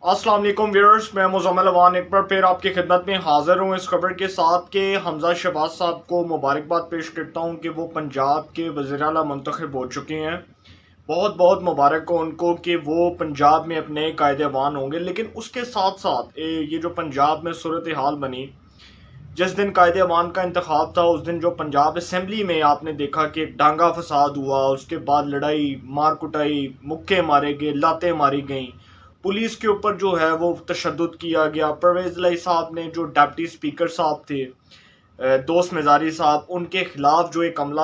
السلام علیکم ویورز، میں مزمل اوان ایک بار پھر آپ کی خدمت میں حاضر ہوں اس خبر کے ساتھ کہ حمزہ شہباز صاحب کو مبارکباد پیش کرتا ہوں کہ وہ پنجاب کے وزیر اعلیٰ منتخب ہو چکے ہیں۔ بہت بہت مبارک ہو ان کو کہ وہ پنجاب میں اپنے قائد ایوان ہوں گے، لیکن اس کے ساتھ ساتھ یہ جو پنجاب میں صورتحال بنی، جس دن قائد ایوان کا انتخاب تھا اس دن جو پنجاب اسمبلی میں آپ نے دیکھا کہ ایک ڈانگا فساد ہوا، اس کے بعد لڑائی مار کٹائی، مکے مارے گئے، لاتیں ماری گئیں، پولیس کے اوپر جو ہے وہ تشدد کیا گیا۔ پرویز الہی صاحب نے جو ڈپٹی اسپیکر صاحب تھے دوست مزاری صاحب، ان کے خلاف جو ایک عملہ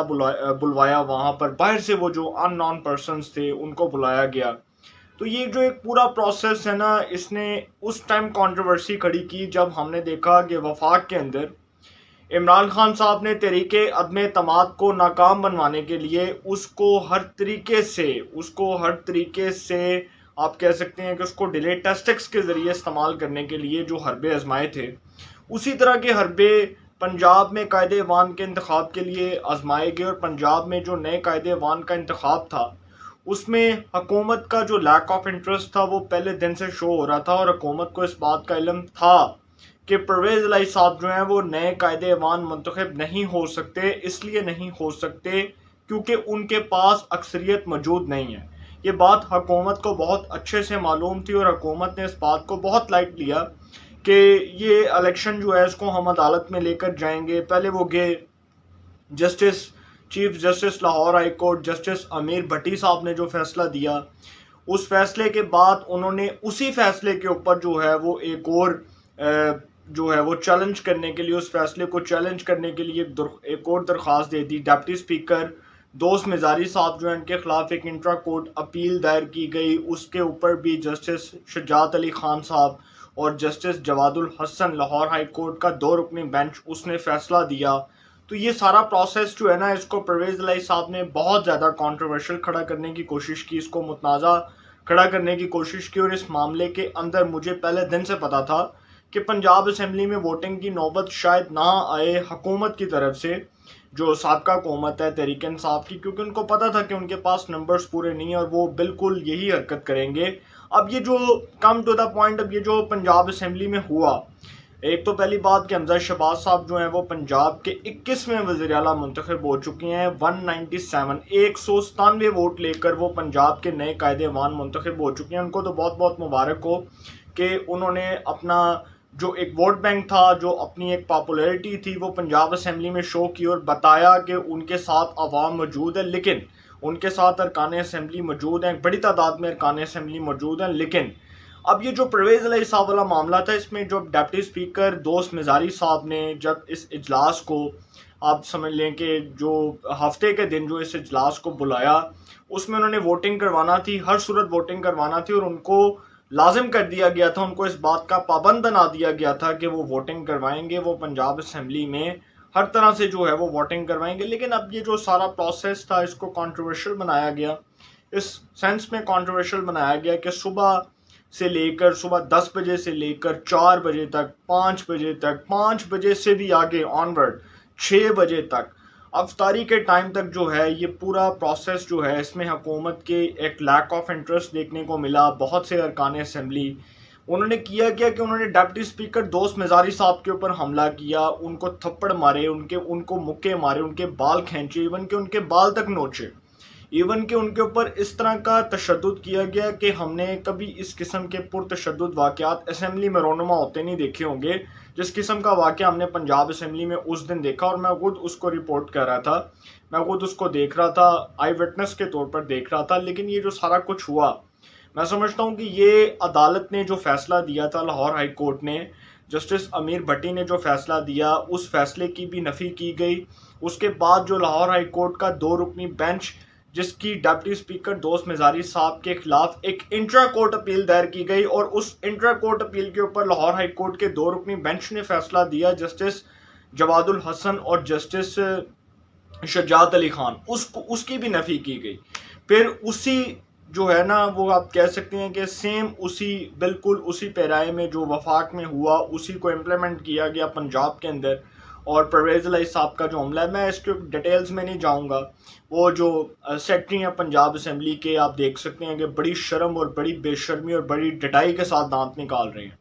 بلوایا، وہاں پر باہر سے وہ جو ان نون پرسنز تھے ان کو بلایا گیا۔ تو یہ جو ایک پورا پروسیس ہے نا، اس نے اس ٹائم کنٹروورسی کھڑی کی جب ہم نے دیکھا کہ وفاق کے اندر عمران خان صاحب نے تحریک عدم اعتماد کو ناکام بنوانے کے لیے اس کو ہر طریقے سے آپ کہہ سکتے ہیں کہ اس کو ڈیلے ٹیسٹکس کے ذریعے استعمال کرنے کے لیے جو حربے آزمائے تھے، اسی طرح کے حربے پنجاب میں قائد ایوان کے انتخاب کے لیے آزمائے گئے۔ اور پنجاب میں جو نئے قائد ایوان کا انتخاب تھا اس میں حکومت کا جو لیک آف انٹرسٹ تھا وہ پہلے دن سے شو ہو رہا تھا، اور حکومت کو اس بات کا علم تھا کہ پرویز الہی صاحب جو ہیں وہ نئے قائد ایوان منتخب نہیں ہو سکتے۔ اس لیے نہیں ہو سکتے کیونکہ ان کے پاس اکثریت موجود نہیں ہے۔ یہ بات حکومت کو بہت اچھے سے معلوم تھی، اور حکومت نے اس بات کو بہت لائٹ لیا کہ یہ الیکشن جو ہے اس کو ہم عدالت میں لے کر جائیں گے۔ پہلے وہ گئے، chief justice Lahore high court justice Amir Bhatti صاحب نے جو فیصلہ دیا، اس فیصلے کے بعد انہوں نے اسی فیصلے کے اوپر جو ہے وہ ایک اور وہ چیلنج کرنے کے لیے، اس فیصلے کو چیلنج کرنے کے لیے ایک اور درخواست دے دی۔ ڈپٹی اسپیکر دوست مزاری صاحب جو ہیں ان کے خلاف ایک انٹرا کورٹ اپیل دائر کی گئی، اس کے اوپر بھی جسٹس شجاعت علی خان صاحب اور جسٹس جواد الحسن لاہور ہائی کورٹ کا 2 رکنی بینچ اس نے فیصلہ دیا۔ تو یہ سارا پروسیس جو ہے نا، اس کو پرویز الہی صاحب نے بہت زیادہ کنٹروورشل کھڑا کرنے کی کوشش کی، اس کو متنازع کھڑا کرنے کی کوشش کی۔ اور اس معاملے کے اندر مجھے پہلے دن سے پتا تھا کہ پنجاب اسمبلی میں ووٹنگ کی نوبت شاید نہ آئے حکومت کی طرف سے، جو سابقہ حکومت ہے تحریک انصاف کی، کیونکہ ان کو پتا تھا کہ ان کے پاس نمبرز پورے نہیں ہیں اور وہ بالکل یہی حرکت کریں گے۔ اب یہ جو کم ٹو دا پوائنٹ، اب یہ جو پنجاب اسمبلی میں ہوا، ایک تو پہلی بات کہ حمزہ شہباز صاحب جو ہیں وہ پنجاب کے 21ویں وزیر اعلیٰ منتخب ہو چکے ہیں۔ 197 ووٹ لے کر وہ پنجاب کے نئے قائد ایوان منتخب ہو چکے ہیں۔ ان کو تو بہت بہت مبارک ہو کہ انہوں نے اپنا جو ایک ووٹ بینک تھا، جو اپنی ایک پاپولیرٹی تھی، وہ پنجاب اسمبلی میں شو کی اور بتایا کہ ان کے ساتھ عوام موجود ہے، لیکن ان کے ساتھ ارکان اسمبلی موجود ہیں، بڑی تعداد میں ارکان اسمبلی موجود ہیں۔ لیکن اب یہ جو پرویز الہی صاحب والا معاملہ تھا، اس میں جو ڈپٹی اسپیکر دوست مزاری صاحب نے جب اس اجلاس کو، آپ سمجھ لیں کہ جو ہفتے کے دن جو اس اجلاس کو بلایا، اس میں انہوں نے ووٹنگ کروانا تھی، ہر صورت ووٹنگ کروانا تھی، اور ان کو لازم کر دیا گیا تھا، ان کو اس بات کا پابند بنا دیا گیا تھا کہ وہ ووٹنگ کروائیں گے، وہ پنجاب اسمبلی میں ہر طرح سے جو ہے وہ ووٹنگ کروائیں گے۔ لیکن اب یہ جو سارا پروسیس تھا اس کو کنٹروورشل بنایا گیا، اس سینس میں کنٹروورشل بنایا گیا کہ صبح 10 بجے سے لے کر 4 بجے تک، 5 بجے تک، 5 بجے سے بھی آگے آنورڈ 6 بجے تک، افطاری کے ٹائم تک جو ہے یہ پورا پروسیس جو ہے، اس میں حکومت کے ایک لیک آف انٹرسٹ دیکھنے کو ملا۔ بہت سے ارکان اسمبلی انہوں نے کیا کہ انہوں نے ڈپٹی اسپیکر دوست مزاری صاحب کے اوپر حملہ کیا، ان کو تھپڑ مارے، ان کو مکے مارے، ان کے بال کھینچے، ایون کہ ان کے بال تک نوچے، ایون کہ ان کے اوپر اس طرح کا تشدد کیا گیا کہ ہم نے کبھی اس قسم کے پرتشدد واقعات اسمبلی میں رونما ہوتے نہیں دیکھے ہوں گے، جس قسم کا واقعہ ہم نے پنجاب اسمبلی میں اس دن دیکھا۔ اور میں خود اس کو رپورٹ کر رہا تھا، میں خود اس کو دیکھ رہا تھا، آئی وٹنس کے طور پر دیکھ رہا تھا۔ لیکن یہ جو سارا کچھ ہوا، میں سمجھتا ہوں کہ یہ عدالت نے جو فیصلہ دیا تھا، لاہور ہائی کورٹ نے، جسٹس امیر بھٹی نے جو فیصلہ دیا، اس فیصلے کی بھی نفی کی گئی۔ اس کے بعد جو لاہور ہائی کورٹ کا 2 رکنی بینچ، جس کی ڈپٹی اسپیکر دوست مزاری صاحب کے خلاف ایک انٹرا کورٹ اپیل دائر کی گئی، اور اس انٹرا کورٹ اپیل کے اوپر لاہور ہائی کورٹ کے 2 رکنی بینچ نے فیصلہ دیا، جسٹس جواد الحسن اور جسٹس شجاعت علی خان، اس کی بھی نفی کی گئی۔ پھر اسی جو ہے نا، وہ آپ کہہ سکتے ہیں کہ بالکل اسی پیرائے میں جو وفاق میں ہوا، اسی کو امپلیمنٹ کیا گیا پنجاب کے اندر، اور پرویز الہی صاحب کا جو عملہ ہے، میں اس کے ڈیٹیلز میں نہیں جاؤں گا. وہ جو سیکٹری ہیں پنجاب اسمبلی کے، آپ دیکھ سکتے ہیں کہ بڑی شرم اور بڑی بے شرمی اور بڑی ڈٹائی کے ساتھ دانت نکال رہے ہیں.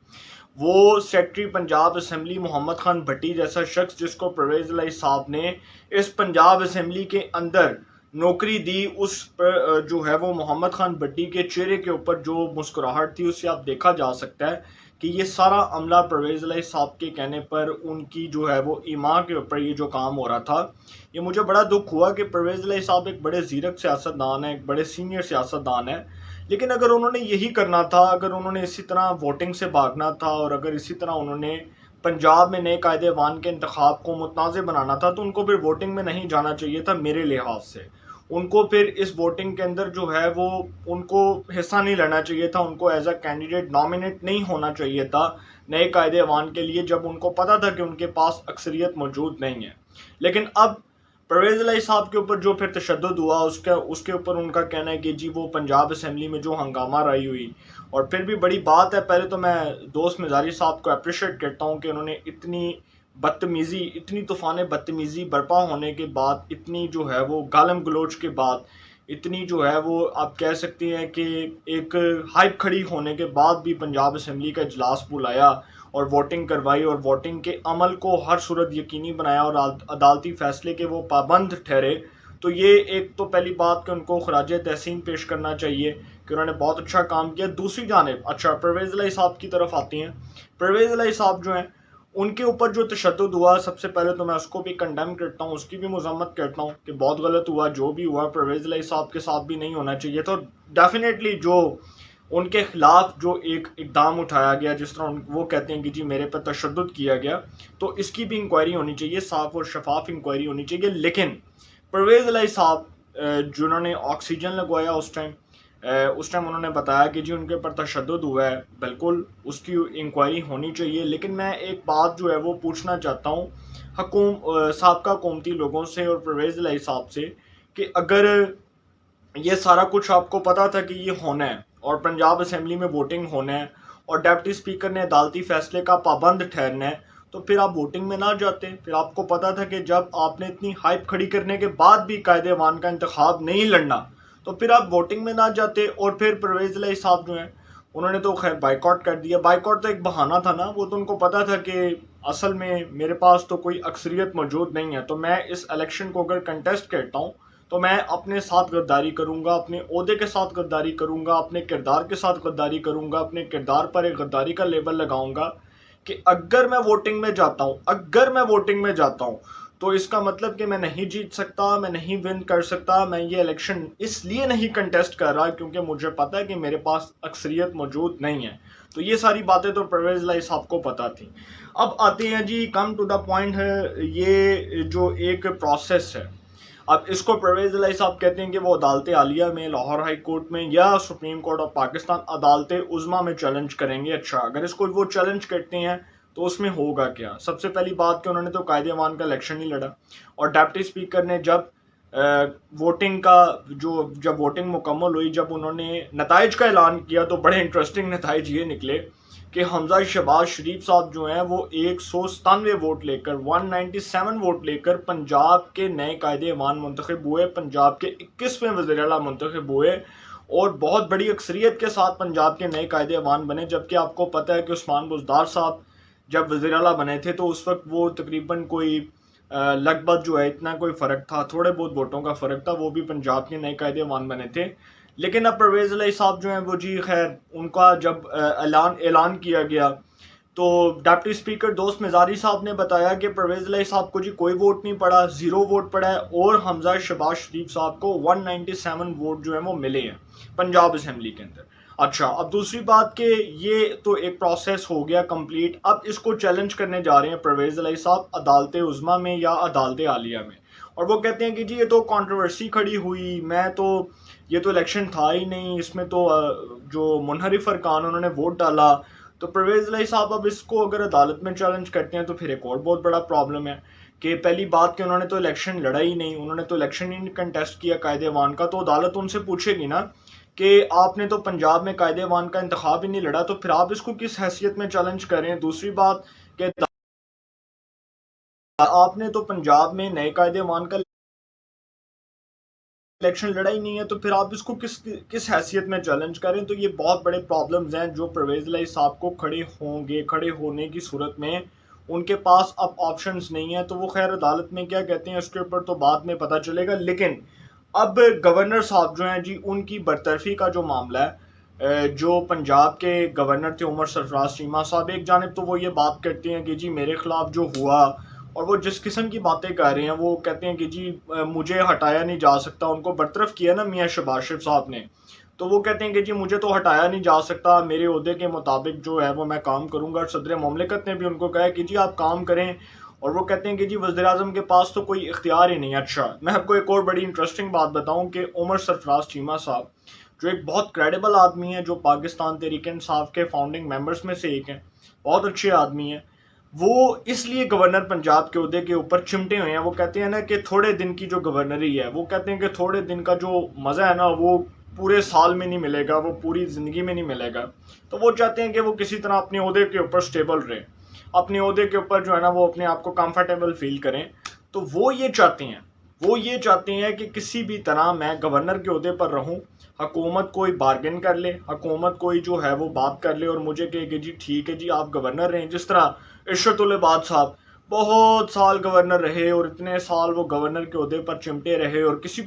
وہ سیکٹری پنجاب اسمبلی محمد خان بھٹی جیسا شخص، جس کو پرویز الہی صاحب نے اس پنجاب اسمبلی کے اندر نوکری دی، اس پر جو ہے وہ محمد خان بھٹی کے چہرے کے اوپر جو مسکراہٹ تھی، اس سے آپ دیکھا جا سکتا ہے کہ یہ سارا عملہ پرویز الہی صاحب کے کہنے پر، ان کی جو ہے وہ ایما کے اوپر یہ جو کام ہو رہا تھا. یہ مجھے بڑا دکھ ہوا کہ پرویز الہی صاحب ایک بڑے زیرک سیاستدان ہیں، ایک بڑے سینئر سیاستدان ہیں، لیکن اگر انہوں نے یہی کرنا تھا، اگر انہوں نے اسی طرح ووٹنگ سے بھاگنا تھا، اور اگر اسی طرح انہوں نے پنجاب میں نئے قائد ایوان کے انتخاب کو متنازع بنانا تھا، تو ان کو پھر ووٹنگ میں نہیں جانا چاہیے تھا میرے لحاظ سے. ان کو پھر اس ووٹنگ کے اندر جو ہے وہ ان کو حصہ نہیں لینا چاہیے تھا، ان کو ایز اے کینڈیڈیٹ نامینیٹ نہیں ہونا چاہیے تھا نئے قائد ایوان کے لیے، جب ان کو پتا تھا کہ ان کے پاس اکثریت موجود نہیں ہے. لیکن اب پرویز الہی صاحب کے اوپر جو پھر تشدد ہوا، اس کے اوپر ان کا کہنا ہے کہ جی وہ پنجاب اسمبلی میں جو ہنگامہ رائی ہوئی. اور پھر بھی بڑی بات ہے، پہلے تو میں دوست مزاری صاحب کو اپریشیٹ کرتا ہوں کہ انہوں نے اتنی بدتمیزی، اتنی طوفان بدتمیزی برپا ہونے کے بعد، اتنی جو ہے وہ گالم گلوچ کے بعد، اتنی جو ہے وہ آپ کہہ سکتے ہیں کہ ایک ہائپ کھڑی ہونے کے بعد بھی پنجاب اسمبلی کا اجلاس بلایا اور ووٹنگ کروائی، اور ووٹنگ کے عمل کو ہر صورت یقینی بنایا اور عدالتی فیصلے کے وہ پابند ٹھہرے. تو یہ ایک تو پہلی بات کہ ان کو خراج تحسین پیش کرنا چاہیے کہ انہوں نے بہت اچھا کام کیا. دوسری جانب اچھا پرویز الہی صاحب کی طرف آتی ہیں. پرویز الہی صاحب جو ہیں، ان کے اوپر جو تشدد ہوا، سب سے پہلے تو میں اس کو بھی کنڈیم کرتا ہوں، اس کی بھی مذمت کرتا ہوں کہ بہت غلط ہوا جو بھی ہوا. پرویز الہی صاحب کے ساتھ بھی نہیں ہونا چاہیے. تو ڈیفینیٹلی جو ان کے خلاف جو ایک اقدام اٹھایا گیا، جس طرح وہ کہتے ہیں کہ جی میرے پر تشدد کیا گیا، تو اس کی بھی انکوائری ہونی چاہیے، صاف اور شفاف انکوائری ہونی چاہیے. لیکن پرویز الہی صاحب جنہوں نے آکسیجن لگوایا اس ٹائم انہوں نے بتایا کہ جی ان کے اوپر تشدد ہوا ہے، بالکل اس کی انکوائری ہونی چاہیے. لیکن میں ایک بات جو ہے وہ پوچھنا چاہتا ہوں سابقہ حکومتی لوگوں سے اور پرویز الہی صاحب سے کہ اگر یہ سارا کچھ آپ کو پتا تھا کہ یہ ہونا ہے، اور پنجاب اسمبلی میں ووٹنگ ہونا ہے، اور ڈپٹی اسپیکر نے عدالتی فیصلے کا پابند ٹھہرنا ہے، تو پھر آپ ووٹنگ میں نہ جاتے. پھر آپ کو پتا تھا کہ جب آپ نے اتنی ہائپ کھڑی کرنے کے بعد بھی قائد ایوان کا انتخاب نہیں لڑنا، تو پھر آپ ووٹنگ میں نہ جاتے. اور پھر پرویز الہی صاحب جو ہیں، انہوں نے تو خیر بائیکاٹ کر دیا. بائیکاٹ تو ایک بہانہ تھا نا، وہ تو ان کو پتا تھا کہ اصل میں میرے پاس تو کوئی اکثریت موجود نہیں ہے، تو میں اس الیکشن کو اگر کنٹیسٹ کرتا ہوں تو میں اپنے ساتھ غداری کروں گا، اپنے عہدے کے ساتھ غداری کروں گا، اپنے کردار کے ساتھ غداری کروں گا، اپنے کردار پر ایک غداری کا لیبل لگاؤں گا کہ اگر میں ووٹنگ میں جاتا ہوں تو اس کا مطلب کہ میں نہیں جیت سکتا، میں نہیں ون کر سکتا. میں یہ الیکشن اس لیے نہیں کنٹیسٹ کر رہا کیونکہ مجھے پتا ہے کہ میرے پاس اکثریت موجود نہیں ہے. تو یہ ساری باتیں تو پرویز الہی صاحب کو پتا تھی. اب آتے ہیں جی کم ٹو دا پوائنٹ ہے، یہ جو ایک پروسیس ہے، اب اس کو پرویز الہی صاحب کہتے ہیں کہ وہ عدالت عالیہ میں، لاہور ہائی کورٹ میں یا سپریم کورٹ آف پاکستان عدالت عظمیٰ میں چیلنج کریں گے. اچھا اگر اس کو وہ چیلنج کرتے ہیں تو اس میں ہوگا کیا؟ سب سے پہلی بات کہ انہوں نے تو قائد ایوان کا الیکشن نہیں لڑا، اور ڈپٹی اسپیکر نے جب ووٹنگ مکمل ہوئی، جب انہوں نے نتائج کا اعلان کیا، تو بڑے انٹرسٹنگ نتائج یہ نکلے کہ حمزہ شہباز شریف صاحب جو ہیں وہ 197 ووٹ لے کر 197 ووٹ لے کر پنجاب کے نئے قائد ایوان منتخب ہوئے، پنجاب کے 21ویں وزیر اعلیٰ منتخب ہوئے، اور بہت بڑی اکثریت کے ساتھ پنجاب کے نئے قائد ایوان بنے. جبکہ آپ کو پتہ ہے کہ عثمان بزدار صاحب جب وزیر اعلیٰ بنے تھے تو اس وقت وہ تقریباً کوئی لگ بھگ جو ہے اتنا کوئی فرق تھا، تھوڑے بہت ووٹوں کا فرق تھا، وہ بھی پنجاب کے نئے قائد ایوان بنے تھے. لیکن اب پرویز الہی صاحب جو ہیں وہ جی خیر ان کا جب اعلان کیا گیا تو ڈپٹی اسپیکر دوست مزاری صاحب نے بتایا کہ پرویز الہی صاحب کو جی کوئی ووٹ نہیں پڑا، 0 ووٹ پڑا ہے، اور حمزہ شہباز شریف صاحب کو 197 ووٹ جو ہیں وہ ملے ہیں پنجاب اسمبلی کے اندر. اچھا اب دوسری بات کہ یہ تو ایک پروسیس ہو گیا کمپلیٹ. اب اس کو چیلنج کرنے جا رہے ہیں پرویز الہی صاحب عدالت عظمیٰ میں یا عدالت عالیہ میں، اور وہ کہتے ہیں کہ جی یہ تو کنٹروورسی کھڑی ہوئی، یہ تو الیکشن تھا ہی نہیں، اس میں تو جو منحرف ارکان انہوں نے ووٹ ڈالا. تو پرویز الہی صاحب اب اس کو اگر عدالت میں چیلنج کرتے ہیں تو پھر ایک اور بہت بڑا پرابلم ہے کہ پہلی بات کہ انہوں نے تو الیکشن لڑا ہی نہیں، انہوں نے تو الیکشن ہی نہیں کنٹیسٹ کیا قائد ایوان کا. تو عدالت ان سے پوچھے گی نا کہ آپ نے تو پنجاب میں قائد ایوان کا انتخاب ہی نہیں لڑا، تو پھر آپ اس کو کس حیثیت میں چیلنج کر رہے ہیں. دوسری بات کہ آپ نے تو پنجاب میں نئے قائد مان کا الیکشن لڑا ہی نہیں ہے، تو پھر آپ اس کو کس حیثیت میں چیلنج کریں؟ تو یہ بہت بڑے پرابلمز ہیں جو پرویز الہی صاحب کو کھڑے ہوں گے، کھڑے ہونے کی صورت میں ان کے پاس اب آپشنز نہیں ہیں، تو وہ خیر عدالت میں کیا کہتے ہیں اس کے اوپر تو بعد میں پتہ چلے گا۔ لیکن اب گورنر صاحب جو ہیں جی، ان کی برطرفی کا جو معاملہ ہے، جو پنجاب کے گورنر تھے عمر سرفراز چیمہ صاحب، ایک جانب تو وہ یہ بات کرتے ہیں کہ جی میرے خلاف جو ہوا، اور وہ جس قسم کی باتیں کر رہے ہیں، وہ کہتے ہیں کہ جی مجھے ہٹایا نہیں جا سکتا، ان کو برطرف کیا نا میاں شہباز شریف صاحب نے، تو وہ کہتے ہیں کہ جی مجھے تو ہٹایا نہیں جا سکتا، میرے عہدے کے مطابق جو ہے وہ میں کام کروں گا۔ صدر مملکت نے بھی ان کو کہا کہ جی آپ کام کریں، اور وہ کہتے ہیں کہ جی وزیر اعظم کے پاس تو کوئی اختیار ہی نہیں ہے۔ اچھا، میں آپ کو ایک اور بڑی انٹرسٹنگ بات بتاؤں کہ عمر سرفراز چیمہ صاحب جو ایک بہت کریڈیبل آدمی ہے، جو پاکستان تحریک انصاف کے فاؤنڈنگ ممبرز میں سے ایک ہیں، بہت اچھے آدمی ہیں، وہ اس لیے گورنر پنجاب کے عہدے کے اوپر چمٹے ہوئے ہیں۔ وہ کہتے ہیں نا کہ تھوڑے دن کی جو گورنری ہے، وہ کہتے ہیں کہ تھوڑے دن کا جو مزہ ہے نا وہ پورے سال میں نہیں ملے گا، وہ پوری زندگی میں نہیں ملے گا، تو وہ چاہتے ہیں کہ وہ کسی طرح اپنے عہدے کے اوپر سٹیبل رہیں، اپنے عہدے کے اوپر جو ہے نا وہ اپنے آپ کو کمفرٹیبل فیل کریں۔ تو وہ یہ چاہتے ہیں کہ کسی بھی طرح میں گورنر کے عہدے پر رہوں، حکومت کوئی بارگن کر لے، حکومت کوئی جو ہے وہ بات کر لے اور مجھے کہے کہ جی ٹھیک ہے جی آپ گورنر رہیں۔ جس طرح عشرت العباد صاحب بہت سال گورنر رہے، اور اتنے سال وہ گورنر کے عہدے پر چمٹے رہے، اور کسی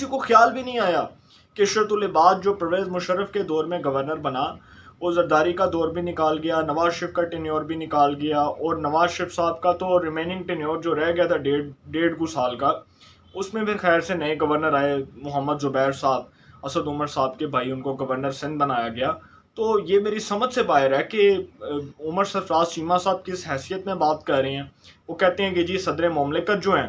کو خیال بھی نہیں آیا کہ عشرت العباد جو پرویز مشرف کے دور میں گورنر بنا، وہ زرداری کا دور بھی نکال گیا، نواز شریف کا ٹینیور بھی نکال گیا، اور نواز شریف صاحب کا تو ریمیننگ ٹینیور جو رہ گیا تھا ڈیڑھ کو سال کا، اس میں پھر خیر سے نئے گورنر آئے، محمد زبیر صاحب، اسد عمر صاحب کے بھائی، ان کو گورنر سندھ بنایا گیا۔ تو یہ میری سمجھ سے باہر ہے کہ عمر سرفراز چیمہ صاحب کس حیثیت میں بات کر رہے ہیں۔ وہ کہتے ہیں کہ جی صدر مملکت جو ہیں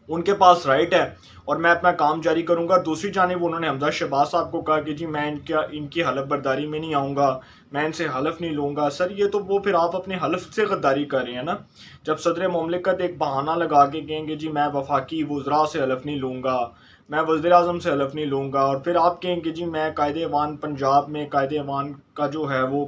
ان کے پاس رائٹ ہے اور میں اپنا کام جاری کروں گا۔ دوسری جانب انہوں نے حمزہ شہباز صاحب کو کہا کہ جی میں ان کی حلف برداری میں نہیں آؤں گا، میں ان سے حلف نہیں لوں گا۔ سر یہ تو وہ پھر آپ اپنے حلف سے غداری کر رہے ہیں نا، جب صدر مملکت ایک بہانہ لگا کے کہیں گے جی میں وفاقی وزراء سے حلف نہیں لوں گا، میں وزیر اعظم سے حلف نہیں لوں گا، اور پھر آپ کہیں کہ جی میں قائد ایوان پنجاب میں قائد ایوان کا جو ہے وہ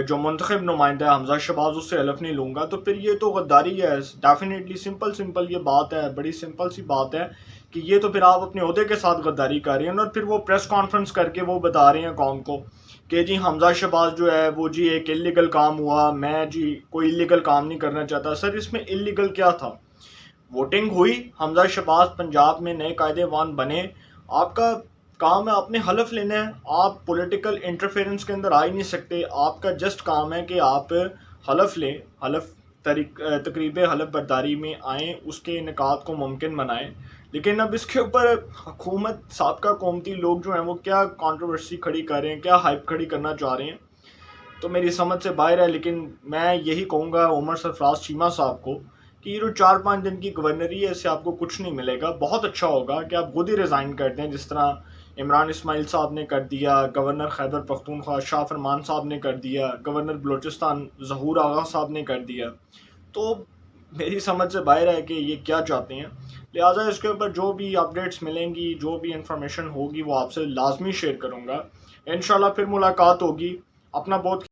جو منتخب نمائندہ ہے حمزہ شہباز، اس سے حلف نہیں لوں گا، تو پھر یہ تو غداری ہے۔ ڈیفینیٹلی سمپل یہ بات ہے، بڑی سمپل سی بات ہے کہ یہ تو پھر آپ اپنے عہدے کے ساتھ غداری کر رہے ہیں۔ اور پھر وہ پریس کانفرنس کر کے وہ بتا رہے ہیں قوم کو کہ جی حمزہ شہباز جو ہے وہ جی ایک اللیگل کام ہوا، میں جی کوئی اللیگل کام نہیں کرنا چاہتا۔ سر اس میں اللیگل کیا تھا؟ ووٹنگ ہوئی، حمزہ شہباز پنجاب میں نئے قائد ایوان بنے، آپ کا کام ہے آپ نے حلف لینا ہے، آپ پولیٹیکل انٹرفیرنس کے اندر آ ہی نہیں سکتے۔ آپ کا جسٹ کام ہے کہ آپ حلف لیں، تقریب حلف برداری میں آئیں، اس کے انعقاد کو ممکن بنائیں۔ لیکن اب اس کے اوپر حکومت، سابقہ قومتی لوگ جو ہیں وہ کیا کنٹروورسی کھڑی کر رہے ہیں، کیا ہائپ کھڑی کرنا چاہ رہے ہیں، تو میری سمجھ سے باہر ہے۔ لیکن میں یہی کہوں گا عمر سرفراز چیمہ صاحب کو کہ یہ جو 4-5 دن کی گورنری ہے، اس سے آپ کو کچھ نہیں ملے گا۔ بہت اچھا ہوگا کہ آپ خود ہی ریزائن کر دیں، جس طرح عمران اسماعیل صاحب نے کر دیا، گورنر خیبر پختونخوا شاہ فرمان صاحب نے کر دیا، گورنر بلوچستان ظہور آغا صاحب نے کر دیا۔ تو میری سمجھ سے باہر ہے کہ یہ کیا چاہتے ہیں، لہٰذا اس کے اوپر جو بھی اپڈیٹس ملیں گی، جو بھی انفارمیشن ہوگی، وہ آپ سے لازمی شیئر کروں گا۔ انشاءاللہ پھر ملاقات ہوگی۔ اپنا بہت